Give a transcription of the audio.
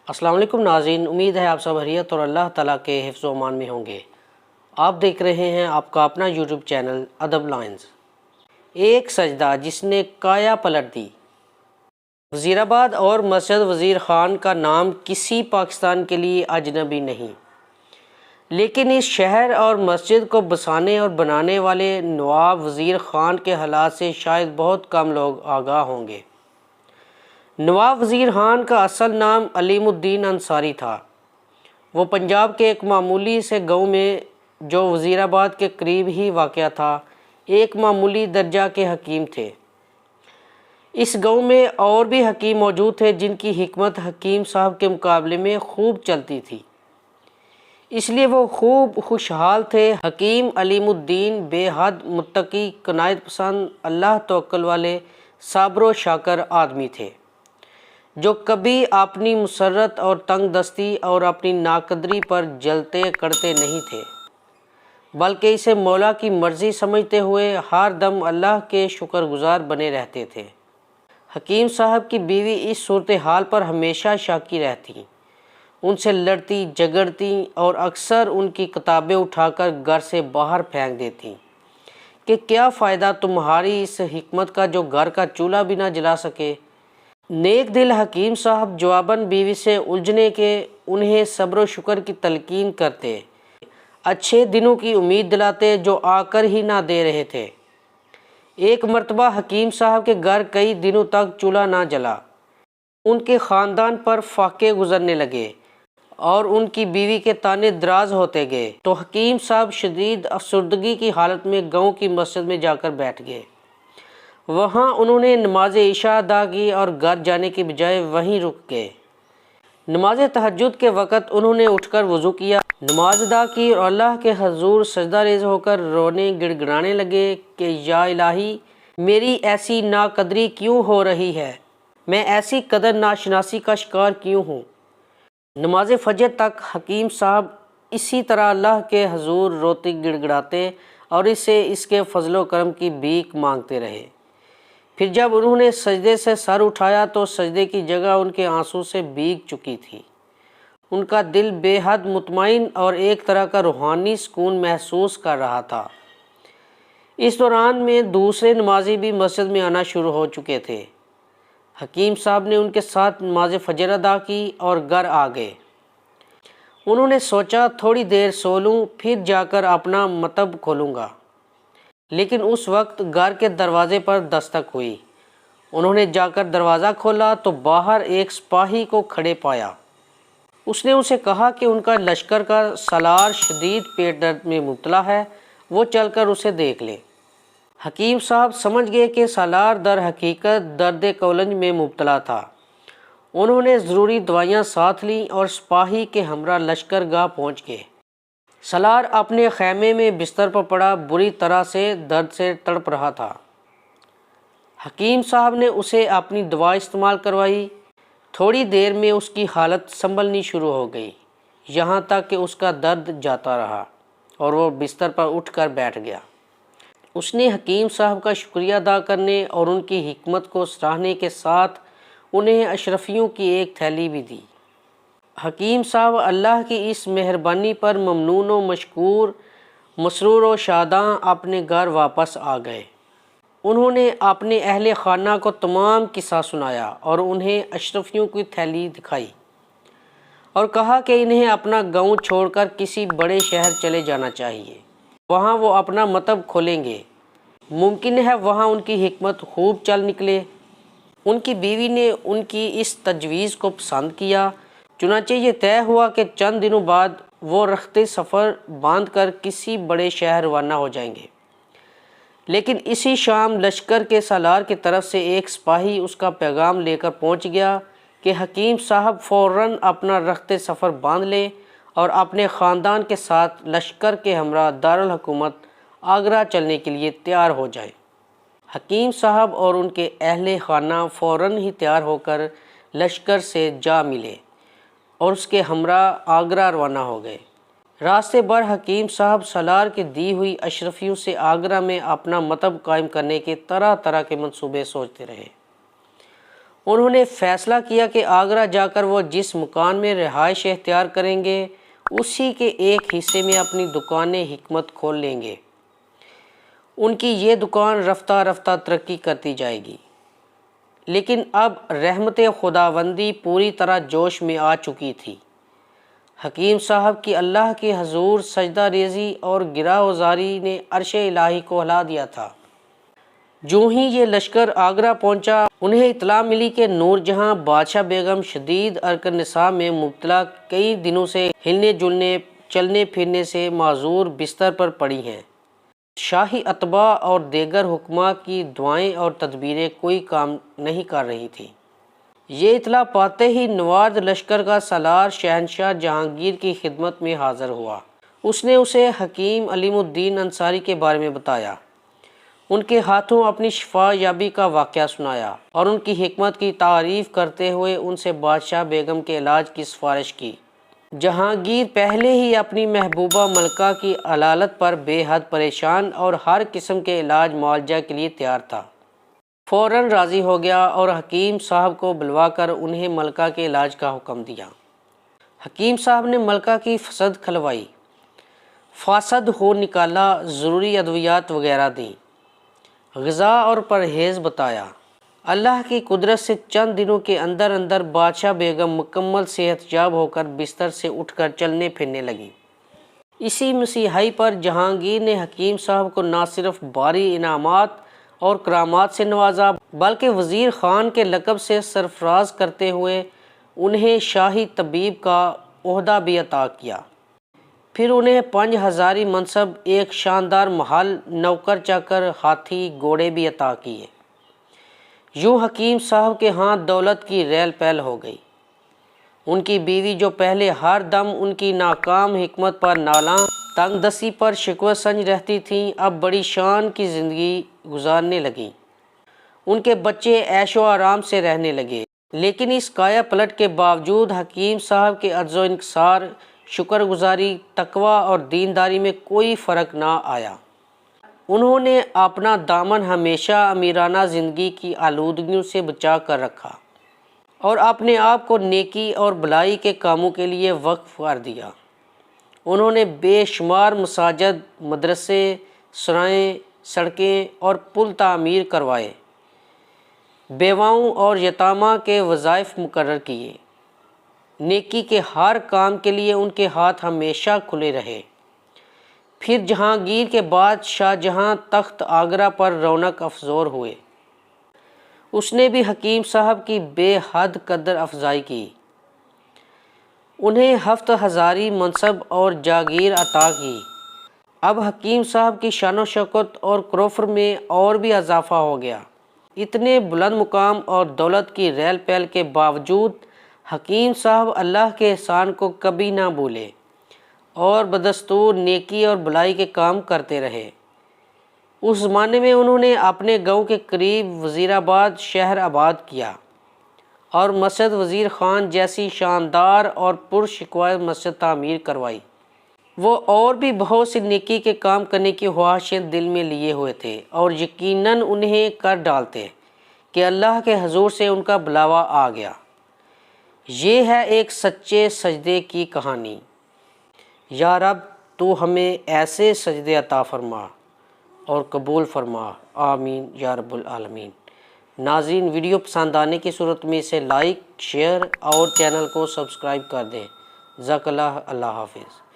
السلام علیکم ناظرین، امید ہے آپ سب خیریت اور اللہ تعالیٰ کے حفظ و امان میں ہوں گے۔ آپ دیکھ رہے ہیں آپ کا اپنا یوٹیوب چینل ادب لائنز۔ ایک سجدہ جس نے کایا پلٹ دی۔ وزیر آباد اور مسجد وزیر خان کا نام کسی پاکستان کے لیے اجنبی نہیں، لیکن اس شہر اور مسجد کو بسانے اور بنانے والے نواب وزیر خان کے حالات سے شاید بہت کم لوگ آگاہ ہوں گے۔ نواب وزیر خان کا اصل نام علیم الدین انصاری تھا۔ وہ پنجاب کے ایک معمولی سے گاؤں میں جو وزیر آباد کے قریب ہی واقع تھا ایک معمولی درجہ کے حکیم تھے۔ اس گاؤں میں اور بھی حکیم موجود تھے جن کی حکمت حکیم صاحب کے مقابلے میں خوب چلتی تھی، اس لیے وہ خوب خوشحال تھے۔ حکیم علیم الدین بے حد متقی، قناعت پسند، اللہ توکل والے، صابر و شاکر آدمی تھے، جو کبھی اپنی مسرت اور تنگ دستی اور اپنی ناقدری پر جلتے کڑتے نہیں تھے، بلکہ اسے مولا کی مرضی سمجھتے ہوئے ہر دم اللہ کے شکر گزار بنے رہتے تھے۔ حکیم صاحب کی بیوی اس صورتحال پر ہمیشہ شاکی رہتی، ان سے لڑتی جھگڑتی اور اکثر ان کی کتابیں اٹھا کر گھر سے باہر پھینک دیتی کہ کیا فائدہ تمہاری اس حکمت کا جو گھر کا چولہا بھی نہ جلا سکے۔ نیک دل حکیم صاحب جواباً بیوی سے الجھنے کے انہیں صبر و شکر کی تلقین کرتے، اچھے دنوں کی امید دلاتے جو آ کر ہی نہ دے رہے تھے۔ ایک مرتبہ حکیم صاحب کے گھر کئی دنوں تک چولہا نہ جلا، ان کے خاندان پر فاقے گزرنے لگے اور ان کی بیوی کے طانے دراز ہوتے گئے، تو حکیم صاحب شدید افسردگی کی حالت میں گاؤں کی مسجد میں جا کر بیٹھ گئے۔ وہاں انہوں نے نماز عشاء ادا کی اور گھر جانے کے بجائے وہیں رک گئے۔ نماز تہجد کے وقت انہوں نے اٹھ کر وضو کیا، نماز ادا کی اور اللہ کے حضور سجدہ ریز ہو کر رونے گڑ گڑانے لگے کہ یا الہی، میری ایسی ناقدری کیوں ہو رہی ہے، میں ایسی قدر ناشناسی کا شکار کیوں ہوں۔ نماز فجر تک حکیم صاحب اسی طرح اللہ کے حضور روتے گڑ گڑاتے اور اسے اس کے فضل و کرم کی بھیک مانگتے رہے۔ پھر جب انہوں نے سجدے سے سر اٹھایا تو سجدے کی جگہ ان کے آنسو سے بھیگ چکی تھی۔ ان کا دل بے حد مطمئن اور ایک طرح کا روحانی سکون محسوس کر رہا تھا۔ اس دوران میں دوسرے نمازی بھی مسجد میں آنا شروع ہو چکے تھے۔ حکیم صاحب نے ان کے ساتھ نماز فجر ادا کی اور گھر آ گئے۔ انہوں نے سوچا تھوڑی دیر سو لوں پھر جا کر اپنا مطب کھولوں گا، لیکن اس وقت گھر کے دروازے پر دستک ہوئی۔ انہوں نے جا کر دروازہ کھولا تو باہر ایک سپاہی کو کھڑے پایا۔ اس نے اسے کہا کہ ان کا لشکر کا سالار شدید پیٹ درد میں مبتلا ہے، وہ چل کر اسے دیکھ لے۔ حکیم صاحب سمجھ گئے کہ سالار در حقیقت درد کولنج میں مبتلا تھا۔ انہوں نے ضروری دوائیاں ساتھ لیں اور سپاہی کے ہمراہ لشکر گاہ پہنچ گئے۔ سالار اپنے خیمے میں بستر پر پڑا بری طرح سے درد سے تڑپ رہا تھا۔ حکیم صاحب نے اسے اپنی دوا استعمال کروائی۔ تھوڑی دیر میں اس کی حالت سنبھلنی شروع ہو گئی، یہاں تک کہ اس کا درد جاتا رہا اور وہ بستر پر اٹھ کر بیٹھ گیا۔ اس نے حکیم صاحب کا شکریہ ادا کرنے اور ان کی حکمت کو سراہنے کے ساتھ انہیں اشرفیوں کی ایک تھیلی بھی دی۔ حکیم صاحب اللہ کی اس مہربانی پر ممنون و مشکور، مسرور و شاداں اپنے گھر واپس آ گئے۔ انہوں نے اپنے اہل خانہ کو تمام قصہ سنایا اور انہیں اشرفیوں کی تھیلی دکھائی اور کہا کہ انہیں اپنا گاؤں چھوڑ کر کسی بڑے شہر چلے جانا چاہیے، وہاں وہ اپنا مطب کھولیں گے، ممکن ہے وہاں ان کی حکمت خوب چل نکلے۔ ان کی بیوی نے ان کی اس تجویز کو پسند کیا، چنانچہ یہ طے ہوا کہ چند دنوں بعد وہ رخت سفر باندھ کر کسی بڑے شہر روانہ ہو جائیں گے۔ لیکن اسی شام لشکر کے سالار کی طرف سے ایک سپاہی اس کا پیغام لے کر پہنچ گیا کہ حکیم صاحب فوراً اپنا رخت سفر باندھ لیں اور اپنے خاندان کے ساتھ لشکر کے ہمراہ دارالحکومت آگرہ چلنے کے لیے تیار ہو جائیں۔ حکیم صاحب اور ان کے اہل خانہ فوراً ہی تیار ہو کر لشکر سے جا ملے اور اس کے ہمراہ آگرہ روانہ ہو گئے۔ راستے بھر حکیم صاحب سالار کی دی ہوئی اشرفیوں سے آگرہ میں اپنا مطب قائم کرنے کے طرح طرح کے منصوبے سوچتے رہے۔ انہوں نے فیصلہ کیا کہ آگرہ جا کر وہ جس مکان میں رہائش اختیار کریں گے اسی کے ایک حصے میں اپنی دکان حکمت کھول لیں گے۔ ان کی یہ دکان رفتہ رفتہ ترقی کرتی جائے گی۔ لیکن اب رحمت خداوندی پوری طرح جوش میں آ چکی تھی۔ حکیم صاحب کی اللہ کے حضور سجدہ ریزی اور گرہ وزاری نے عرش الہی کو ہلا دیا تھا۔ جو ہی یہ لشکر آگرہ پہنچا، انہیں اطلاع ملی کہ نور جہاں بادشاہ بیگم شدید عرق نساء میں مبتلا کئی دنوں سے ہلنے جلنے چلنے پھرنے سے معذور بستر پر پڑی ہیں۔ شاہی اتباع اور دیگر حکماء کی دعائیں اور تدبیریں کوئی کام نہیں کر رہی تھیں۔ یہ اطلاع پاتے ہی نوارد لشکر کا سالار شہنشاہ جہانگیر کی خدمت میں حاضر ہوا۔ اس نے اسے حکیم علیم الدین انصاری کے بارے میں بتایا، ان کے ہاتھوں اپنی شفا یابی کا واقعہ سنایا اور ان کی حکمت کی تعریف کرتے ہوئے ان سے بادشاہ بیگم کے علاج کی سفارش کی۔ جہانگیر پہلے ہی اپنی محبوبہ ملکہ کی علالت پر بے حد پریشان اور ہر قسم کے علاج معالجہ کے لیے تیار تھا۔ فوراً راضی ہو گیا اور حکیم صاحب کو بلوا کر انہیں ملکہ کے علاج کا حکم دیا۔ حکیم صاحب نے ملکہ کی فسد کھلوائی، فاسد ہو نکالا، ضروری ادویات وغیرہ دیں، غذا اور پرہیز بتایا۔ اللہ کی قدرت سے چند دنوں کے اندر اندر بادشاہ بیگم مکمل صحت یاب ہو کر بستر سے اٹھ کر چلنے پھرنے لگی۔ اسی مسیحائی پر جہانگیر نے حکیم صاحب کو نہ صرف بھاری انعامات اور کرامات سے نوازا بلکہ وزیر خان کے لقب سے سرفراز کرتے ہوئے انہیں شاہی طبیب کا عہدہ بھی عطا کیا۔ پھر انہیں 5000 منصب، ایک شاندار محل، نوکر چاکر، ہاتھی، گھوڑے بھی عطا کیے۔ یوں حکیم صاحب کے ہاں دولت کی ریل پیل ہو گئی۔ ان کی بیوی جو پہلے ہر دم ان کی ناکام حکمت پر نالاں، تنگ دستی پر شکوہ سنج رہتی تھیں، اب بڑی شان کی زندگی گزارنے لگیں۔ ان کے بچے عیش و آرام سے رہنے لگے۔ لیکن اس کایا پلٹ کے باوجود حکیم صاحب کے عجز و انکسار، شکر گزاری، تقوی اور دینداری میں کوئی فرق نہ آیا۔ انہوں نے اپنا دامن ہمیشہ امیرانہ زندگی کی آلودگیوں سے بچا کر رکھا اور اپنے آپ کو نیکی اور بھلائی کے کاموں کے لیے وقف کر دیا۔ انہوں نے بے شمار مساجد، مدرسے، سرائیں، سڑکیں اور پل تعمیر کروائے، بیواؤں اور یتامہ کے وظائف مقرر کیے۔ نیکی کے ہر کام کے لیے ان کے ہاتھ ہمیشہ کھلے رہے۔ پھر جہانگیر کے بعد شاہ جہاں تخت آگرہ پر رونق افزور ہوئے۔ اس نے بھی حکیم صاحب کی بے حد قدر افزائی کی، انہیں 7000 منصب اور جاگیر عطا کی۔ اب حکیم صاحب کی شان و شوکت اور کروفر میں اور بھی اضافہ ہو گیا۔ اتنے بلند مقام اور دولت کی ریل پیل کے باوجود حکیم صاحب اللہ کے احسان کو کبھی نہ بھولے اور بدستور نیکی اور بھلائی کے کام کرتے رہے۔ اس زمانے میں انہوں نے اپنے گاؤں کے قریب وزیر آباد شہر آباد کیا اور مسجد وزیر خان جیسی شاندار اور پرشکوہ مسجد تعمیر کروائی۔ وہ اور بھی بہت سی نیکی کے کام کرنے کی خواہشیں دل میں لیے ہوئے تھے اور یقیناً انہیں کر ڈالتے کہ اللہ کے حضور سے ان کا بلاوا آ گیا۔ یہ ہے ایک سچے سجدے کی کہانی۔ یا رب، تو ہمیں ایسے سجدے عطا فرما اور قبول فرما، آمین یا رب العالمین۔ ناظرین، ویڈیو پسند آنے کی صورت میں اسے لائک، شیئر اور چینل کو سبسکرائب کر دیں۔ جزاک اللہ، اللہ حافظ۔